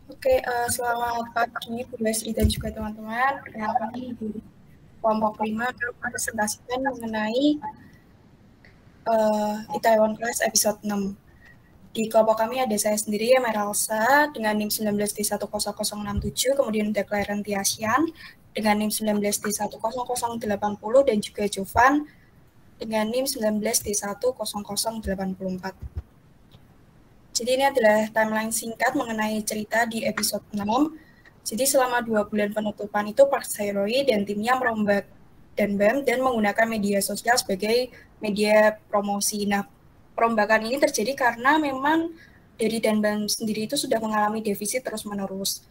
Selamat pagi Bu Leslie dan juga teman-teman. Perkenalkan ini di kelompok 5 akan mempresentasikan mengenai Itaewon Class episode 6. Di kelompok kami ada saya sendiri, Meralsa, dengan NIM 19D10067, kemudian ada Claren Tiasian dengan NIM 19D10080, dan juga Jovan dengan NIM 19D10084. Jadi ini adalah timeline singkat mengenai cerita di episode 6. Jadi selama 2 bulan penutupan itu Park Sae-roy dan timnya merombak Danbam dan menggunakan media sosial sebagai media promosi. Nah, perombakan ini terjadi karena memang dari Danbam sendiri itu sudah mengalami defisit terus-menerus.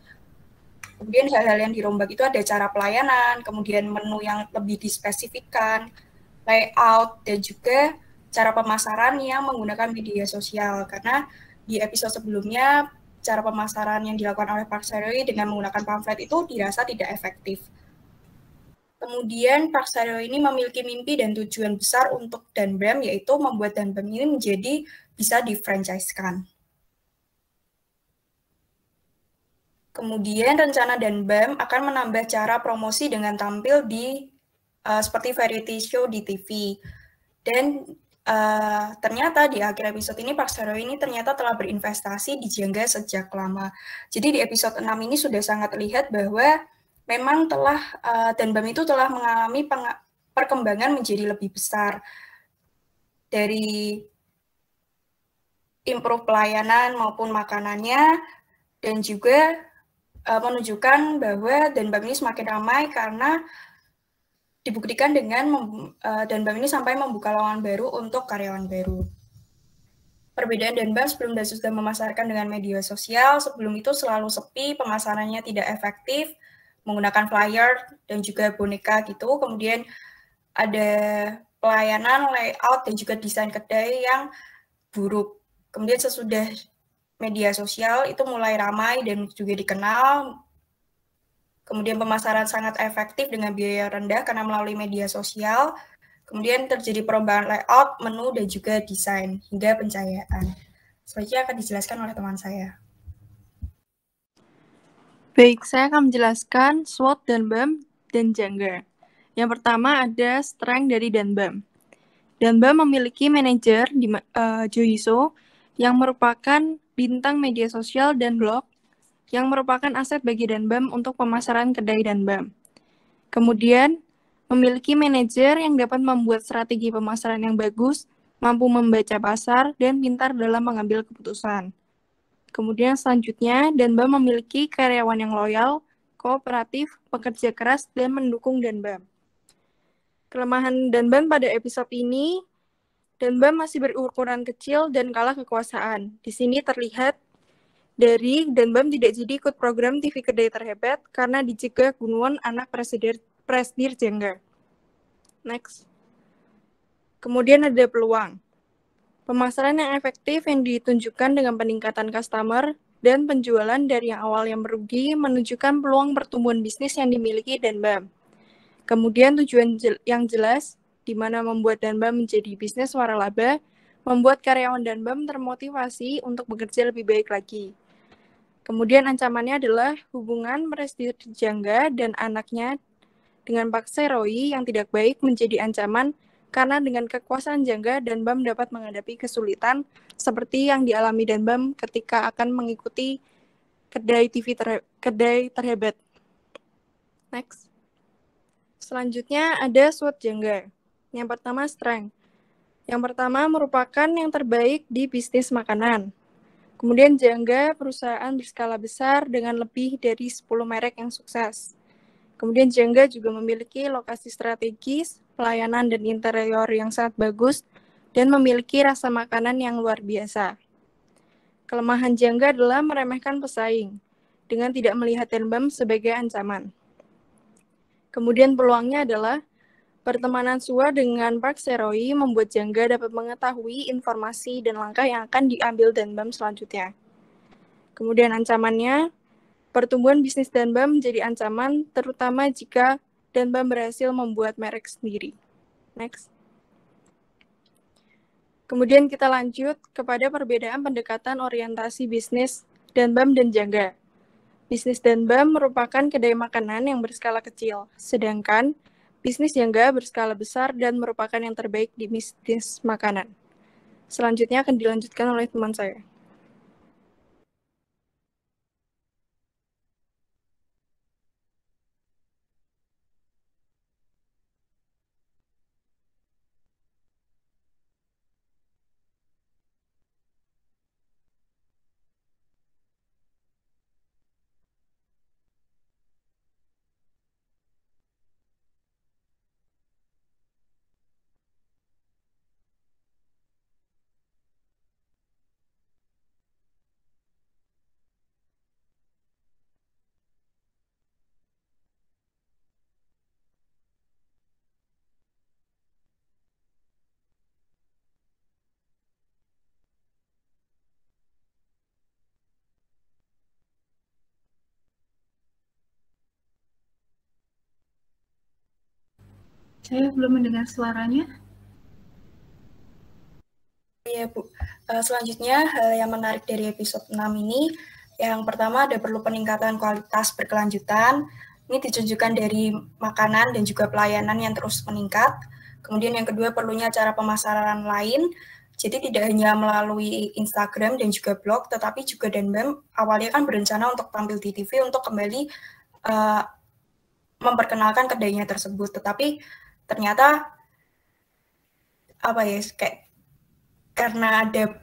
Kemudian hal-hal yang dirombak itu ada cara pelayanan, kemudian menu yang lebih dispesifikkan, layout, dan juga cara pemasaran yang menggunakan media sosial. Karena di episode sebelumnya, cara pemasaran yang dilakukan oleh Park Sae-roy dengan menggunakan pamflet itu dirasa tidak efektif. Kemudian Park Sae-roy ini memiliki mimpi dan tujuan besar untuk Danbam, yaitu membuat Danbam ini menjadi bisa di-franchise-kan. Kemudian rencana Danbam akan menambah cara promosi dengan tampil di seperti variety show di TV. Dan ternyata di akhir episode ini Park Sae-roy ini ternyata telah berinvestasi di Jangga sejak lama. Jadi di episode 6 ini sudah sangat terlihat bahwa memang telah Danbam itu telah mengalami perkembangan menjadi lebih besar dari improve pelayanan maupun makanannya, dan juga menunjukkan bahwa Danbam ini semakin ramai karena dibuktikan dengan Danbam ini sampai membuka lowongan baru untuk karyawan baru. Perbedaan Danbam sebelum dan sudah memasarkan dengan media sosial, sebelum itu selalu sepi, pemasarannya tidak efektif, menggunakan flyer dan juga boneka gitu. Kemudian ada pelayanan, layout, dan juga desain kedai yang buruk. Kemudian sesudah media sosial itu mulai ramai dan juga dikenal. Kemudian pemasaran sangat efektif dengan biaya rendah karena melalui media sosial. Kemudian terjadi perubahan layout, menu, dan juga desain hingga pencahayaan. Selanjutnya akan dijelaskan oleh teman saya. Baik, saya akan menjelaskan SWOT Danbam dan Jangga. Yang pertama ada strength dari Danbam. Danbam memiliki manajer Jo Hee-so yang merupakan bintang media sosial dan blog yang merupakan aset bagi Danbam untuk pemasaran kedai Danbam. Kemudian, memiliki manajer yang dapat membuat strategi pemasaran yang bagus, mampu membaca pasar, dan pintar dalam mengambil keputusan. Kemudian selanjutnya, Danbam memiliki karyawan yang loyal, kooperatif, pekerja keras, dan mendukung Danbam. Kelemahan Danbam pada episode ini, Danbam masih berukuran kecil dan kalah kekuasaan. Di sini terlihat dari Danbam tidak jadi ikut program TV Kedai Terhebat karena dicegah Gunwon, anak Presidir Jangga. Next. Kemudian ada peluang. Pemasaran yang efektif yang ditunjukkan dengan peningkatan customer dan penjualan dari yang awal yang merugi menunjukkan peluang pertumbuhan bisnis yang dimiliki Danbam. Kemudian tujuan yang jelas, di mana membuat Danbam menjadi bisnis waralaba, membuat karyawan Danbam termotivasi untuk bekerja lebih baik lagi. Kemudian ancamannya adalah hubungan Presidir Jangga dan anaknya dengan Park Sae-roy yang tidak baik menjadi ancaman karena dengan kekuasaan Jangga, Danbam dapat menghadapi kesulitan seperti yang dialami Danbam ketika akan mengikuti kedai TV kedai terhebat. Next. Selanjutnya ada SWOT Jangga. Yang pertama strength. Yang pertama merupakan yang terbaik di bisnis makanan. Kemudian Jangga perusahaan berskala besar dengan lebih dari 10 merek yang sukses. Kemudian Jangga juga memiliki lokasi strategis, pelayanan dan interior yang sangat bagus, dan memiliki rasa makanan yang luar biasa. Kelemahan Jangga adalah meremehkan pesaing, dengan tidak melihat Danbam sebagai ancaman. Kemudian peluangnya adalah pertemanan Suwa dengan Park Sae-roy membuat Jangga dapat mengetahui informasi dan langkah yang akan diambil Danbam selanjutnya. Kemudian ancamannya, pertumbuhan bisnis Danbam menjadi ancaman, terutama jika Danbam berhasil membuat merek sendiri. Next. Kemudian kita lanjut kepada perbedaan pendekatan orientasi bisnis Danbam dan Jangga. Bisnis Danbam merupakan kedai makanan yang berskala kecil, sedangkan bisnis Jangga berskala besar dan merupakan yang terbaik di bisnis makanan. Selanjutnya akan dilanjutkan oleh teman saya. Saya belum mendengar suaranya. Iya, Bu. Selanjutnya, hal yang menarik dari episode 6 ini, yang pertama ada perlu peningkatan kualitas berkelanjutan. Ini ditunjukkan dari makanan dan juga pelayanan yang terus meningkat. Kemudian yang kedua, perlunya cara pemasaran lain. Jadi tidak hanya melalui Instagram dan juga blog, tetapi juga Danbam awalnya kan berencana untuk tampil di TV untuk kembali memperkenalkan kedainya tersebut. Tetapi ternyata kayak karena ada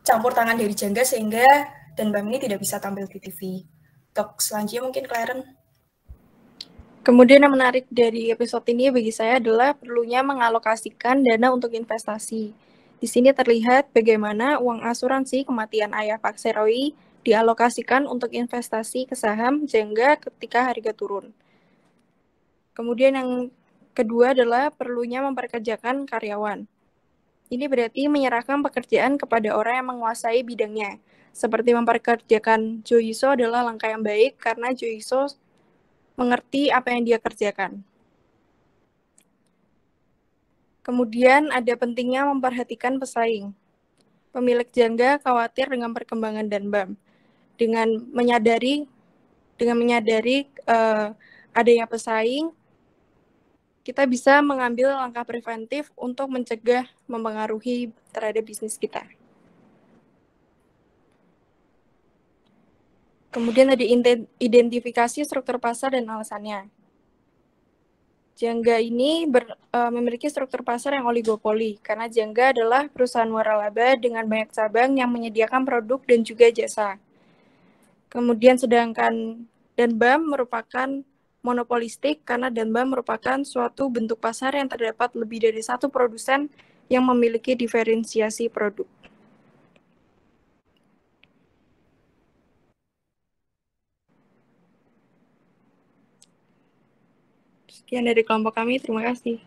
campur tangan dari Jangga sehingga Danbam ini tidak bisa tampil di TV. Untuk selanjutnya mungkin Claren. Kemudian yang menarik dari episode ini bagi saya adalah perlunya mengalokasikan dana untuk investasi. Di sini terlihat bagaimana uang asuransi kematian ayah Pak Serowi dialokasikan untuk investasi ke saham Jangga ketika harga turun. Kemudian yang kedua adalah perlunya memperkerjakan karyawan. Ini berarti menyerahkan pekerjaan kepada orang yang menguasai bidangnya. Seperti memperkerjakan Joiso adalah langkah yang baik karena Joiso mengerti apa yang dia kerjakan. Kemudian ada pentingnya memperhatikan pesaing. Pemilik Jangga khawatir dengan perkembangan Danbam. Dengan menyadari adanya pesaing, kita bisa mengambil langkah preventif untuk mencegah mempengaruhi terhadap bisnis kita. Kemudian ada identifikasi struktur pasar dan alasannya. Jangga ini memiliki struktur pasar yang oligopoli, karena Jangga adalah perusahaan waralaba dengan banyak cabang yang menyediakan produk dan juga jasa. Kemudian sedangkan Danbam merupakan monopolistik, karena Danbam merupakan suatu bentuk pasar yang terdapat lebih dari satu produsen yang memiliki diferensiasi produk. Sekian dari kelompok kami, terima kasih.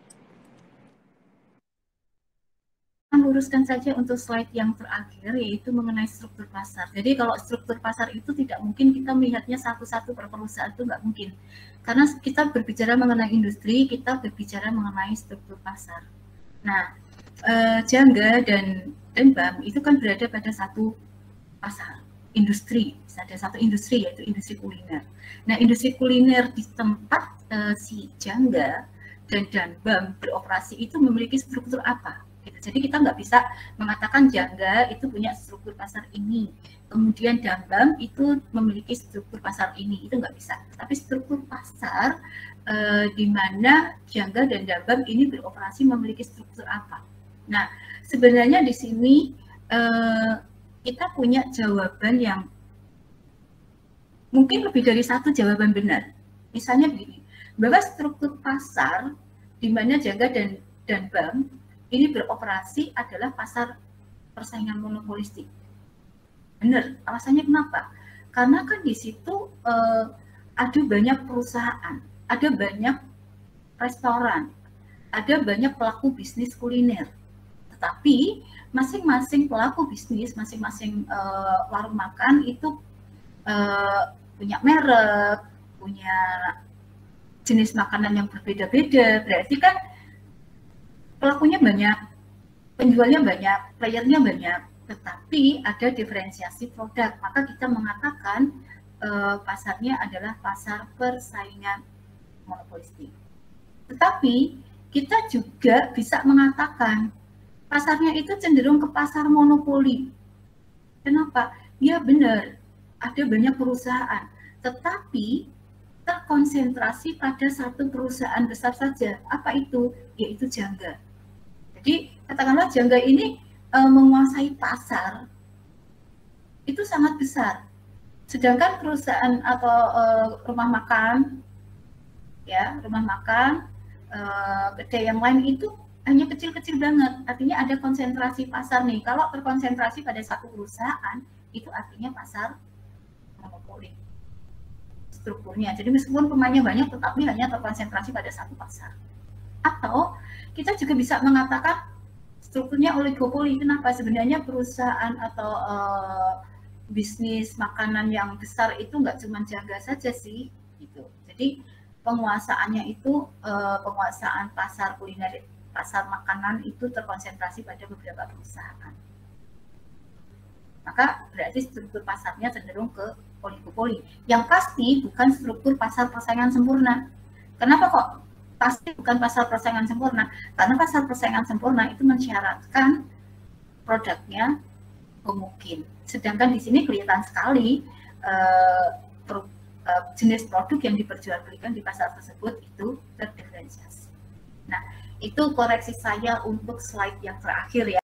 Luruskan saja untuk slide yang terakhir, yaitu mengenai struktur pasar. Jadi kalau struktur pasar itu tidak mungkin kita melihatnya satu-satu per perusahaan, itu nggak mungkin. Karena kita berbicara mengenai industri, kita berbicara mengenai struktur pasar. Nah, Jangga dan Danbam itu kan berada pada satu pasar, industri. Ada satu industri, yaitu industri kuliner. Nah, industri kuliner di tempat si Jangga dan Danbam beroperasi itu memiliki struktur apa? Jadi kita nggak bisa mengatakan Jangga itu punya struktur pasar ini, kemudian Danbam itu memiliki struktur pasar ini, itu nggak bisa. Tapi struktur pasar di mana Jangga dan Danbam ini beroperasi memiliki struktur apa? Nah, sebenarnya di sini kita punya jawaban yang mungkin lebih dari satu jawaban benar. Misalnya begini, bahwa struktur pasar di mana Jangga dan Danbam ini beroperasi adalah pasar persaingan monopolistik. Benar, alasannya kenapa? Karena kan di situ ada banyak perusahaan, ada banyak restoran, ada banyak pelaku bisnis kuliner. Tetapi masing-masing pelaku bisnis, masing-masing warung makan itu punya merek, punya jenis makanan yang berbeda-beda. Berarti kan pelakunya banyak, penjualnya banyak, playernya banyak, tetapi ada diferensiasi produk. Maka kita mengatakan pasarnya adalah pasar persaingan monopolistik. Tetapi kita juga bisa mengatakan pasarnya itu cenderung ke pasar monopoli. Kenapa? Ya benar, ada banyak perusahaan, tetapi terkonsentrasi pada satu perusahaan besar saja. Apa itu? Yaitu Jangga. Jadi katakanlah Jangga ini menguasai pasar itu sangat besar. Sedangkan perusahaan atau rumah makan, ya rumah makan, kedai yang lain itu hanya kecil-kecil banget. Artinya ada konsentrasi pasar nih. Kalau terkonsentrasi pada satu perusahaan, itu artinya pasar monopoli strukturnya. Jadi meskipun pemainnya banyak, tetapi hanya terkonsentrasi pada satu pasar. Atau kita juga bisa mengatakan strukturnya oligopoli. Kenapa? Sebenarnya perusahaan atau bisnis makanan yang besar itu nggak cuma Jangga saja sih, gitu. Jadi penguasaannya itu penguasaan pasar kuliner, pasar makanan itu terkonsentrasi pada beberapa perusahaan. Maka berarti struktur pasarnya cenderung ke oligopoli. Yang pasti bukan struktur pasar persaingan sempurna. Kenapa kok pasti bukan pasar persaingan sempurna? Karena pasar persaingan sempurna itu mensyaratkan produknya mungkin. Sedangkan di sini kelihatan sekali jenis produk yang diperjualbelikan di pasar tersebut itu terdiferensiasi. Nah, itu koreksi saya untuk slide yang terakhir ya.